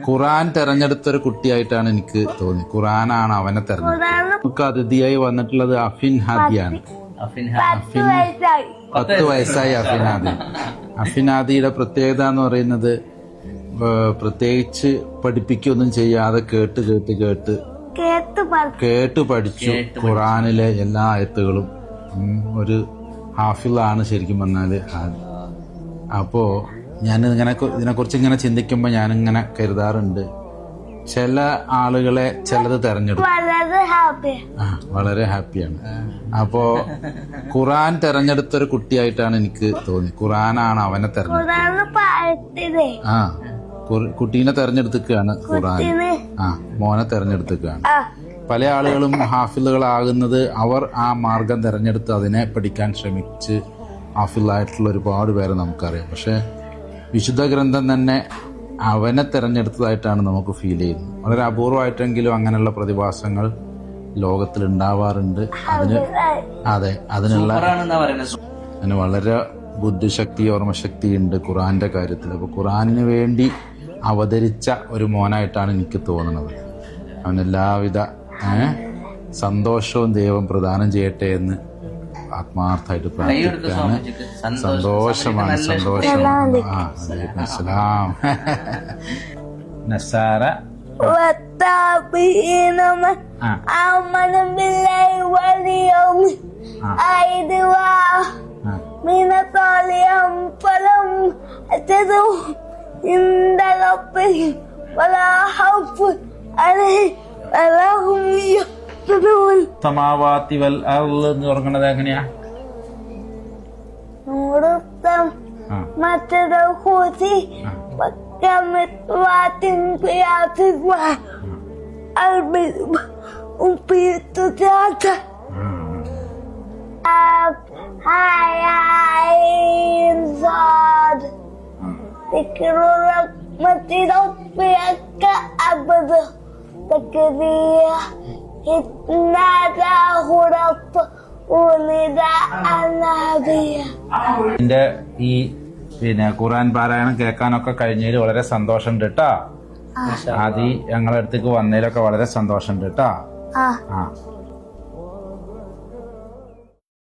ഖുറാൻ തെരഞ്ഞെടുത്തൊരു കുട്ടിയായിട്ടാണ് എനിക്ക് തോന്നി. ഖുറാനാണ് അവനെ തെരഞ്ഞെടുത്തത്. നമുക്ക് അതിഥിയായി വന്നിട്ടുള്ളത് അഫിൻ ഹാദിയാണ്. 10 വയസ്സായി അഫിൻ ഹാദി. അഫിൻ ഹാദിയുടെ പ്രത്യേകത എന്ന് പറയുന്നത് പ്രത്യേകിച്ച് പഠിപ്പിക്കൊന്നും ചെയ്യാതെ കേട്ട് പഠിച്ചു ഖുറാനിലെ എല്ലാ ആയത്തുകളും. ഒരു ഹാഫിളാണ് ശരിക്കും പറഞ്ഞാല്. അപ്പോ ഞാൻ ഇതിനെക്കുറിച്ച് ഇങ്ങനെ ചിന്തിക്കുമ്പോ ഞാനിങ്ങനെ കരുതാറുണ്ട്, ചില ആളുകളെ ചിലത് തെരഞ്ഞെടുക്കും. വളരെ ഹാപ്പിയാണ്. അപ്പോ ഖുറാൻ തെരഞ്ഞെടുത്തൊരു കുട്ടിയായിട്ടാണ് എനിക്ക് തോന്നി. ഖുറാനാണ് അവനെ തെരഞ്ഞെടുത്തത്. കുട്ടീനെ തെരഞ്ഞെടുക്കുകയാണ് ഖുറാൻ. മോനെ തെരഞ്ഞെടുക്കുകയാണ്. പല ആളുകളും ഹാഫിളുകളാകുന്നത് അവർ ആ മാർഗം തെരഞ്ഞെടുത്ത് അതിനെ പഠിക്കാൻ ശ്രമിച്ച് ഹാഫിളായിട്ടുള്ള ഒരുപാട് പേരെ നമുക്കറിയാം. പക്ഷെ വിശുദ്ധ ഗ്രന്ഥം തന്നെ അവനെ തെരഞ്ഞെടുത്തതായിട്ടാണ് നമുക്ക് ഫീൽ ചെയ്യുന്നത്. വളരെ അപൂർവമായിട്ടെങ്കിലും അങ്ങനെയുള്ള പ്രതിഭാസങ്ങൾ ലോകത്തിൽ ഉണ്ടാവാറുണ്ട്. അതിനുള്ള വളരെ ബുദ്ധിശക്തി, ഓർമ്മശക്തി ഉണ്ട് ഖുറാന്റെ കാര്യത്തിൽ. അപ്പൊ ഖുറാനിന് വേണ്ടി അവതരിച്ച ഒരു മോനായിട്ടാണ് എനിക്ക് തോന്നുന്നത്. അവനെല്ലാവിധ സന്തോഷവും ദൈവം പ്രദാനം ചെയ്യട്ടെ എന്ന് ആത്മാർത്ഥമായിട്ട് പ്രാർത്ഥിക്കുകയാണ്. സന്തോഷമാണ്. അസ്സലാം. നസാര സമാവാതി വൽ അർള് എന്ന് പറയുന്നത് എങ്ങനെയാ? എന്റെ ഈ ഖുറാൻ പാരായണം കേൾക്കാനൊക്കെ കഴിഞ്ഞതിൽ വളരെ സന്തോഷമുണ്ട് കേട്ടാ. ആദി ഞങ്ങളുടെ അടുത്തേക്ക് വന്നതിലൊക്കെ വളരെ സന്തോഷമുണ്ട് കേട്ടാ.